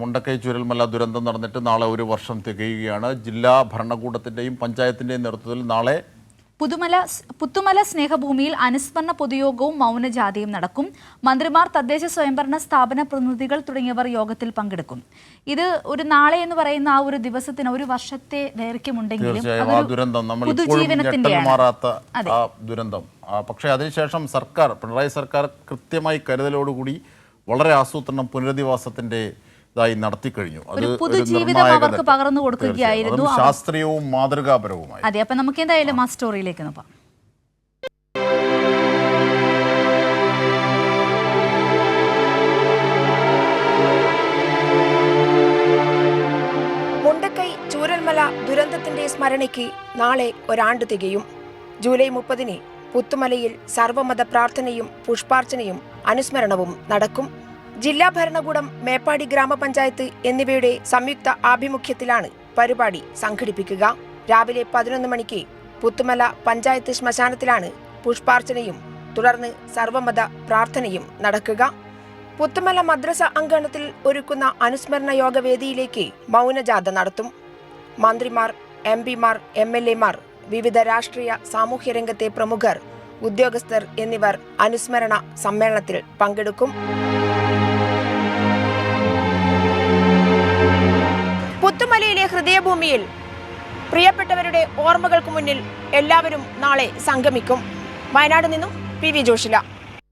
മുണ്ടക്കൈ ചുരൽമല ദുരന്തം നടന്നിട്ട് നാളെ ഒരു വർഷം തികയുകയാണ്. ജില്ലാ ഭരണകൂടത്തിന്റെയും പഞ്ചായത്തിന്റെയും നേതൃത്വത്തിൽ നാളെ പുത്തുമല സ്നേഹഭൂമിയിൽ അനുസ്മരണ പൊതുയോഗവും മൗനജാഥയും നടക്കും. മന്ത്രിമാർ, തദ്ദേശ സ്വയംഭരണ സ്ഥാപന പ്രതിനിധികൾ തുടങ്ങിയവർ യോഗത്തിൽ പങ്കെടുക്കും. ഇത് ഒരു നാളെ എന്ന് പറയുന്ന ആ ഒരു ദിവസത്തിന് ഒരു വർഷത്തെ ദൈർഘ്യമുണ്ടെങ്കിലും ദുരന്തം പക്ഷേ അതിനുശേഷം പിണറായി സർക്കാർ കൃത്യമായി കരുതലോടുകൂടി വളരെ ആസൂത്രണം പുനരധിവാസത്തിന്റെ നടത്തിക്കഴിഞ്ഞു. അത് പുതുജീവിതം അവർക്ക് പകർന്നു കൊടുക്കുകയായിരുന്നു. ശാസ്ത്രീയവും മാതൃകാപരവുമായി. അതെ, അപ്പൊ നമുക്ക് എന്തായാലും ആ സ്റ്റോറിയിലേക്ക് നോക്കാം. മുണ്ടക്കൈ ചൂരൽമല ദുരന്തത്തിന്റെ സ്മരണയ്ക്ക് നാളെ ഒരാണ്ട് തികയും. ജൂലൈ 30-ന് പുത്തുമലയിൽ സർവമത പ്രാർത്ഥനയും പുഷ്പാർച്ചനയും അനുസ്മരണവും നടക്കും. ജില്ലാ ഭരണകൂടം, മേപ്പാടി ഗ്രാമപഞ്ചായത്ത് എന്നിവയുടെ സംയുക്ത ആഭിമുഖ്യത്തിലാണ് പരിപാടി സംഘടിപ്പിക്കുക. രാവിലെ 11 മണിക്ക് പുത്തുമല പഞ്ചായത്ത് ശ്മശാനത്തിലാണ് പുഷ്പാർച്ചനയും തുടർന്ന് സർവമത പ്രാർത്ഥനയും നടക്കുക. പുത്തുമല മദ്രസ അങ്കണത്തിൽ ഒരുക്കുന്ന അനുസ്മരണ യോഗവേദിയിലേക്ക് മൗനജാഥ നടത്തും. മന്ത്രിമാർ, MP-മാർ, MLA-മാർ, വിവിധ രാഷ്ട്രീയ സാമൂഹ്യ രംഗത്തെ പ്രമുഖർ, ഉദ്യോഗസ്ഥർ എന്നിവർ അനുസ്മരണ സമ്മേളനത്തിൽ പങ്കെടുക്കും. പുത്തുമലയിലെ ഹൃദയഭൂമിയിൽ പ്രിയപ്പെട്ടവരുടെ ഓർമ്മകൾക്ക് മുന്നിൽ എല്ലാവരും നാളെ സംഗമിക്കും. വയനാട് നിന്നും PV ജോഷില.